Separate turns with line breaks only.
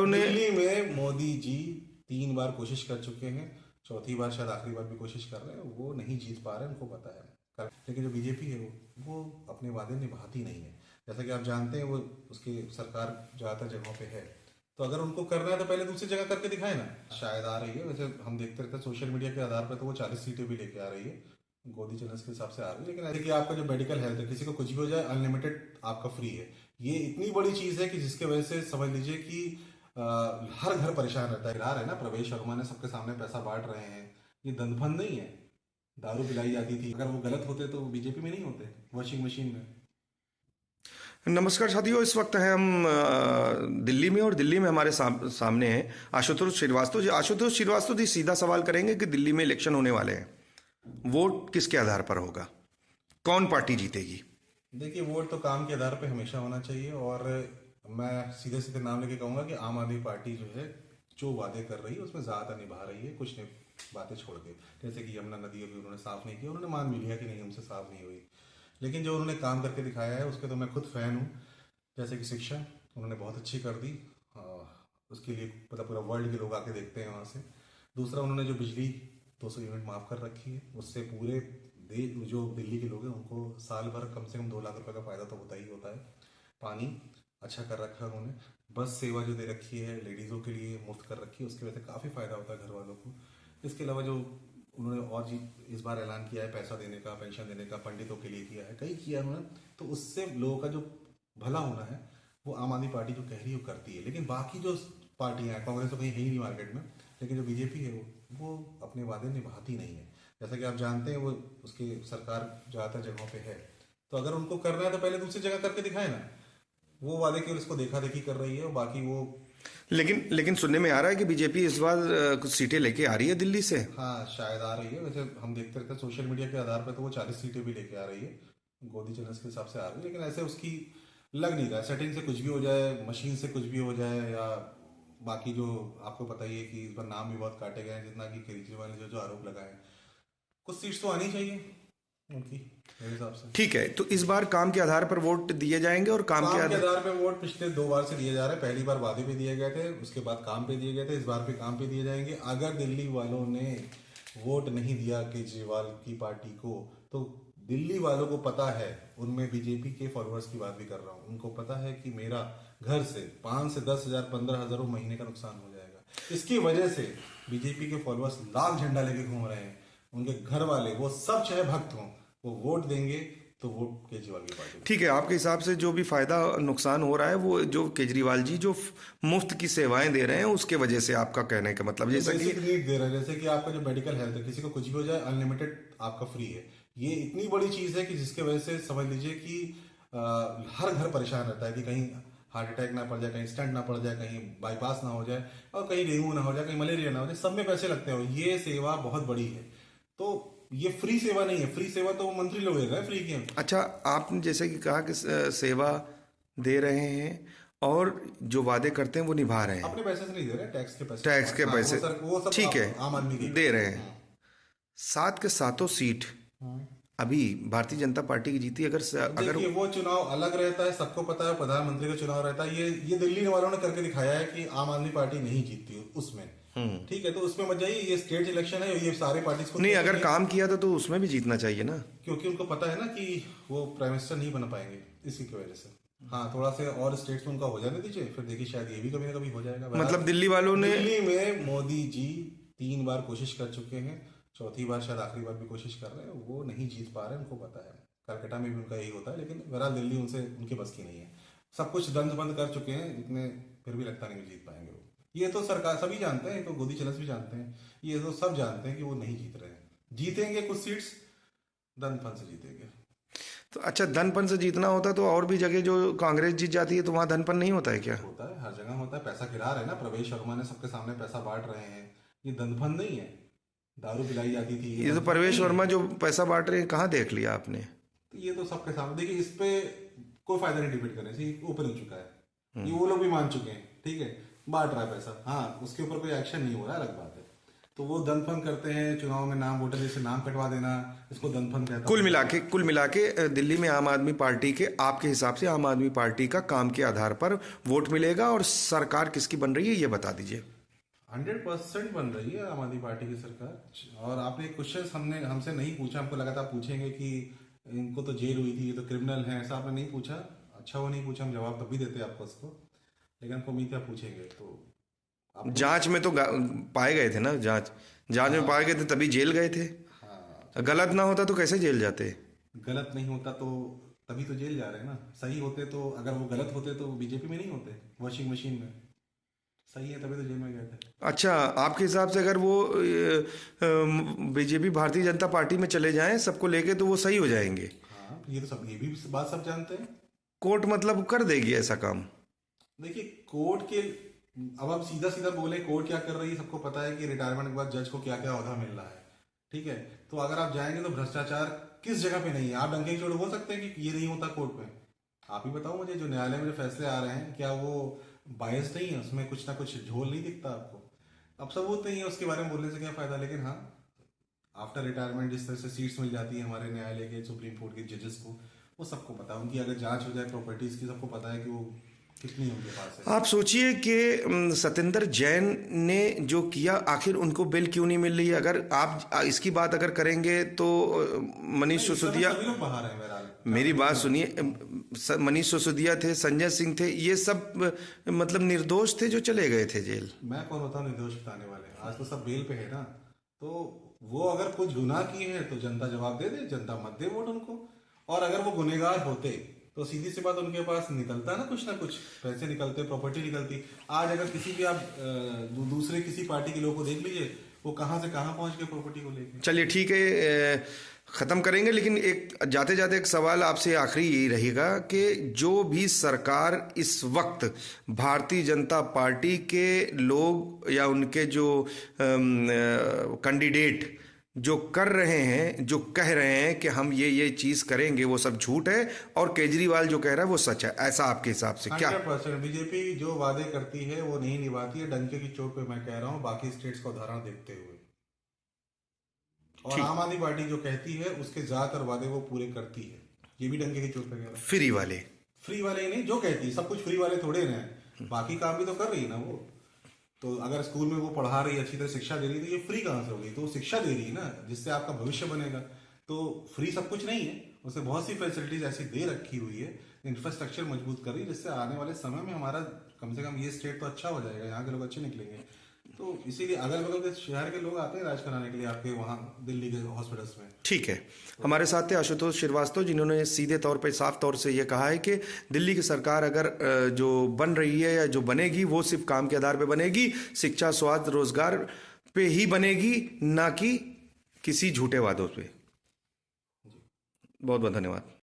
दिल्ली में मोदी जी 3 बार कोशिश कर चुके हैं, चौथी बार शायद आखिरी बार भी कोशिश कर रहे हैं। वो नहीं जीत पा रहे हैं, उनको पता है। लेकिन जो बीजेपी है वो अपने वादे निभाती नहीं है। जैसा कि आप जानते हैं, वो उसकी सरकार ज़्यादातर जगहों पे है। तो अगर उनको करना है तो पहले दूसरी जगह करके दिखाए ना। शायद आ रही है, वैसे हम देखते रहते हैं सोशल मीडिया के आधार पर, तो वो 40 सीटें भी लेके आ रही है, गोदी चैनल्स के हिसाब से आ रही है। लेकिन ऐसे कि आपका जो मेडिकल हेल्थ है, किसी को कुछ भी हो जाए, अनलिमिटेड आपका फ्री है। ये इतनी बड़ी चीज है कि जिसके वजह से समझ लीजिए कि हर घर परेशान रहता है। गिरा रहे हैं ना, प्रवेश वर्मा ने सबके सामने पैसा बांट रहे हैं। ये दंदफन नहीं है। दारू पिलाई जाती थी, अगर वो गलत होते तो बीजेपी में नहीं होते, वॉशिंग मशीन में।
नमस्कार साथियों, इस वक्त हैं हम दिल्ली में, और दिल्ली में हमारे सामने हैं आशुतोष श्रीवास्तव जी। आशुतोष श्रीवास्तव जी, सीधा सवाल करेंगे कि दिल्ली में इलेक्शन होने वाले हैं, वोट किसके आधार पर होगा, कौन पार्टी जीतेगी?
देखिए, वोट तो काम के आधार पे हमेशा होना चाहिए। और मैं सीधे सीधे नाम लेके कहूंगा कि आम आदमी पार्टी जो है, जो वादे कर रही है उसमें ज्यादा निभा रही है, कुछ नहीं बातें छोड़ के। जैसे कि यमुना नदी अभी उन्होंने साफ नहीं की, उन्होंने मान भी लिया कि नहीं, हमसे साफ नहीं हुई। लेकिन जो उन्होंने काम करके दिखाया है उसके तो मैं खुद फैन हूँ। जैसे कि शिक्षा उन्होंने बहुत अच्छी कर दी। उसके लिए मतलब पूरा वर्ल्ड के लोग आके देखते हैं वहाँ से। दूसरा, उन्होंने जो बिजली 200 यूनिट माफ कर रखी है, उससे पूरे देश, जो दिल्ली के लोग हैं, उनको साल भर कम से कम 2 लाख रुपए का फायदा तो होता ही होता है। पानी अच्छा कर रखा है उन्होंने। बस सेवा जो दे रखी है लेडीज़ों के लिए, मुफ्त कर रखी है, उसकी वजह से काफ़ी फायदा होता है घर वालों को। इसके अलावा जो उन्होंने और जी इस बार ऐलान किया है पैसा देने का, पेंशन देने का, पंडितों के लिए किया है, कई किया है उन्होंने। तो उससे लोगों का जो भला होना है वो आम आदमी पार्टी जो कह रही है वो करती है। लेकिन बाकी जो पार्टियां हैं, कांग्रेस तो कहीं है ही नहीं मार्केट में, लेकिन जो बीजेपी है वो अपने वादे निभाती नहीं है। जैसा कि आप जानते हैं, वो उसकी सरकार ज़्यादातर जगहों पे है। तो अगर उनको करना है तो पहले दूसरी जगह करके दिखाए ना। वो वादे केवल इसको देखा देखी कर रही है, और बाकी वो।
लेकिन सुनने में आ रहा है कि बीजेपी इस बार कुछ सीटें लेके आ रही है दिल्ली से।
हाँ, शायद आ रही है, वैसे हम देखते रहते हैं सोशल मीडिया के आधार पर, तो वो 40 सीटें भी लेके आ रही है, गोदी चैनल्स के हिसाब से आ रही है। लेकिन ऐसे उसकी लग नहीं रहा है। सेटिंग से कुछ भी हो जाए, मशीन से कुछ भी हो जाए, या बाकी जो आपको पता ही है कि इस पर नाम भी बहुत काटे गए हैं, जितना कि केजरीवाल ने जो जो आरोप लगाए हैं। कुछ सीट्स तो आनी चाहिए उनकी, मेरे हिसाब से।
ठीक है, तो इस बार काम के आधार पर वोट दिए जाएंगे, और काम के
काम के
आधार
आधार पे वोट पिछले 2 बार से दिए जा रहे हैं। पहली बार वादे पे दिए गए थे, उसके बाद काम पे दिए गए थे, इस बार भी काम पे दिए जाएंगे। अगर दिल्ली वालों ने वोट नहीं दिया केजरीवाल की पार्टी को, तो दिल्ली वालों को पता है, उनमें बीजेपी के फॉलोअर्स की बात भी कर रहा हूं, उनको पता है कि मेरा घर से 5 से 10 हजार 15 हजार महीने का नुकसान हो जाएगा। इसकी वजह से बीजेपी के फॉलोअर्स लाल झंडा लेके घूम रहे हैं। उनके घर वाले, वो सब चाहे भक्त हों, वो वोट देंगे तो वोट केजरीवाल की पार्टी।
ठीक है, आपके हिसाब से जो भी फायदा नुकसान हो रहा है वो जो केजरीवाल जी जो मुफ्त की सेवाएं दे रहे हैं उसके वजह से, आपका कहने का मतलब जैसा कि
बेसिक नीड दे रहा है। जैसे कि आपका जो मेडिकल हेल्थ है, किसी को कुछ भी हो जाए, अनलिमिटेड आपका फ्री है। ये इतनी बड़ी चीज है कि जिसके वजह से समझ लीजिए कि हर घर परेशान रहता है कि कहीं हार्ट अटैक ना पड़ जाए, कहीं स्टंट ना पड़ जाए, कहीं बाईपास ना हो जाए, और कहीं डेंगू ना हो जाए, कहीं मलेरिया ना हो जाए। सब में पैसे लगते हैं, ये सेवा बहुत बड़ी है। तो ये फ्री सेवा नहीं है। फ्री सेवा तो मंत्री लोग दे रहे हैं फ्री की।
अच्छा, आपने जैसे कि कहा कि सेवा दे रहे हैं और जो वादे करते हैं वो निभा रहे हैं,
अपने पैसे से नहीं दे रहे, टैक्स के पैसे।
टैक्स के
हाँ,
पैसे,
वो सब
ठीक है,
आम आदमी की
दे रहे हैं। सात के सातों सीट अभी भारतीय जनता पार्टी की जीती। अगर
देखिए, वो चुनाव अलग रहता है, सबको पता है। प्रधानमंत्री का चुनाव रहता है। ये दिल्ली वालों ने करके दिखाया है कि आम आदमी पार्टी नहीं जीतती उसमें। ठीक है, तो उसमें मत जाइए। ये स्टेट इलेक्शन है, ये सारे पार्टी को
नहीं, अगर काम किया तो उसमें भी जीतना चाहिए ना,
क्योंकि उनको पता है ना कि वो प्राइम मिनिस्टर नहीं बन पाएंगे इसी की वजह से। हाँ, थोड़ा से और स्टेट्स में उनका हो जाने दीजिए, फिर देखिए शायद ये भी कभी ना कभी हो जाएगा।
मतलब दिल्ली वालों ने,
दिल्ली में मोदी जी 3 बार कोशिश कर चुके हैं, चौथी बार शायद आखिरी बार भी कोशिश कर रहे हैं। वो नहीं जीत पा रहे हैं, उनको पता है। कलकत्ता में भी उनका यही होता है, लेकिन बहरहाल दिल्ली उनसे, उनके बस की नहीं है। सब कुछ दंड बंद कर चुके हैं इतने, फिर भी लगता नहीं जीत पाएंगे वो। ये तो सरकार सभी जानते हैं, तो गोदी चलस भी जानते हैं, ये तो सब जानते हैं कि वो नहीं जीत रहे हैं। जीतेंगे कुछ सीट्स, दंड फन से जीतेंगे।
तो अच्छा, धनपन से जीतना होता तो और भी जगह जो कांग्रेस जीत जाती है तो वहां धनपन नहीं होता है क्या?
होता है, हर जगह होता है। पैसा खिला रहे हैं ना, प्रवेश वर्मा ने सबके सामने पैसा बांट रहे हैं। ये दंदफन नहीं है। दारू पिलाई जाती थी,
ये तो परवेश वर्मा जो पैसा बांट रहे हैं, कहाँ देख लिया आपने?
तो ये तो सबके सामने। देखिए, इस पे कोई फायदा नहीं डिबेट करने से, ओपन हो चुका है। ये वो लोग भी मान चुके हैं। ठीक है, बांट रहा है पैसा, हाँ, उसके ऊपर कोई एक्शन नहीं हो रहा है, अलग बात है। तो वो दनफन करते हैं चुनाव में, नाम वोटर लिस्ट से नाम कटवा देना, इसको दनफन कहता हूं।
कुल मिला के दिल्ली में आम आदमी पार्टी के, आपके हिसाब से आम आदमी पार्टी का काम के आधार पर वोट मिलेगा और सरकार किसकी बन रही है ये बता दीजिए।
100% बन रही है आम आदमी पार्टी की सरकार। और आपने क्वेश्चन हमसे नहीं पूछा, हमको लगा था आप पूछेंगे कि इनको तो जेल हुई थी, ये तो क्रिमिनल है, ऐसा आपने नहीं पूछा। अच्छा वो नहीं पूछा, हम जवाब तभी देते आपको उसको, लेकिन हमको उम्मीद है आप पूछेंगे। तो आप
जांच में तो पाए गए थे ना, जांच में पाए गए थे तभी जेल गए थे।
हाँ,
गलत ना होता तो कैसे जेल जाते?
गलत नहीं होता तो तभी तो जेल जा रहे हैं ना। सही होते तो, अगर वो गलत होते तो बीजेपी में नहीं होते, वॉशिंग मशीन में। सही है तभी तो जेल में गए थे।
अच्छा, आपके हिसाब से अगर वो बीजेपी भारतीय जनता पार्टी में चले जाएं सबको लेके तो वो सही हो जाएंगे?
हाँ, ये तो सब, ये भी बात सब जानते हैं।
कोर्ट मतलब कर देगी ऐसा काम?
देखिए कोर्ट के, अब आप सीधा सीधा बोले कोर्ट क्या कर रही है, सबको पता है कि रिटायरमेंट के बाद जज को क्या क्या ओहदा मिल रहा है। ठीक है, तो अगर आप जाएंगे तो भ्रष्टाचार किस जगह पे नहीं है? आप डंके की चोट बोल सकते हैं कि ये नहीं होता कोर्ट में? आप ही बताओ मुझे, जो न्यायालय में जो फैसले आ रहे हैं क्या वो बायस नहीं है? उसमें कुछ ना कुछ झोल नहीं दिखता आपको? अब सबूत नहीं है, उसके बारे में बोलने से क्या फायदा। लेकिन हाँ, आफ्टर रिटायरमेंट जिस तरह से सीट्स मिल जाती है हमारे न्यायालय के, सुप्रीम कोर्ट के जजेस को, वो सबको पता है। उनकी अगर जांच हो जाए प्रॉपर्टीज की, सबको पता है कि वो कितनी उनके पास है।
आप सोचिए कि सत्येंद्र जैन ने जो किया, आखिर उनको बेल क्यों नहीं मिल रही है? अगर आप इसकी बात अगर करेंगे तो मनीष सिसोदिया,
सभी लोग बाहर हैं बहरहाल।
मेरी बात सुनिए, मनीष सिसोदिया थे, संजय सिंह थे, ये सब मतलब निर्दोष थे जो चले गए थे जेल।
मैं कौन होता हूँ निर्दोष बताने वाले? आज तो सब बेल पे है ना। तो वो अगर कुछ गुनाह किए हैं तो जनता जवाब दे दे, जनता मत दे वोट उनको। और अगर वो गुनहगार होते तो सीधी सी बात, उनके पास निकलता ना कुछ पैसे निकलते, प्रॉपर्टी निकलती। आज अगर किसी भी आप दूसरे किसी पार्टी के लोगों को देख लीजिए, वो कहां से कहां पहुंच गए प्रॉपर्टी को लेकर।
चलिए ठीक है, ख़त्म करेंगे, लेकिन एक जाते जाते एक सवाल आपसे आखिरी यही रहेगा कि जो भी सरकार इस वक्त भारतीय जनता पार्टी के लोग या उनके जो कैंडिडेट जो कर रहे हैं, जो कह रहे हैं कि हम ये चीज़ करेंगे, वो सब झूठ है और केजरीवाल जो कह रहा है वो सच है, ऐसा आपके हिसाब से क्या?
100% बीजेपी जो वादे करती है वो नहीं निभाती है। डंके की चोट पे मैं कह रहा हूँ, बाकी स्टेट्स का उदाहरण देखते हुए। और आम आदमी पार्टी जो कहती है उसके ज्यादातर वादे वो पूरे करती है। ये भी डंके की चोट पे कह रहा हूं।
फ्री वाले
ही नहीं, जो कहती है सब कुछ फ्री वाले थोड़े ना, बाकी काम भी तो कर रही है ना वो। तो अगर स्कूल में वो पढ़ा रही है, अच्छी तरह शिक्षा दे रही है, तो ये फ्री कहाँ से होगी? तो वो शिक्षा दे रही है ना, जिससे आपका भविष्य बनेगा। तो फ्री सब कुछ नहीं है, उससे बहुत सी फैसिलिटीज ऐसी दे रखी हुई है, इंफ्रास्ट्रक्चर मजबूत कर रही है, जिससे आने वाले समय में हमारा कम से कम ये स्टेट तो अच्छा हो जाएगा, यहाँ के लोग अच्छे निकलेंगे। तो इसीलिए अगल बगल के शहर के लोग आते हैं राज कराने के लिए आपके वहाँ दिल्ली के हॉस्पिटल्स में।
ठीक है, हमारे साथ थे आशुतोष श्रीवास्तव, जिन्होंने सीधे तौर पे साफ तौर से ये कहा है कि दिल्ली की सरकार अगर जो बन रही है या जो बनेगी वो सिर्फ काम के आधार पे बनेगी, शिक्षा, स्वास्थ्य, रोजगार पे ही बनेगी, ना कि किसी झूठे वादों पे। बहुत बहुत धन्यवाद।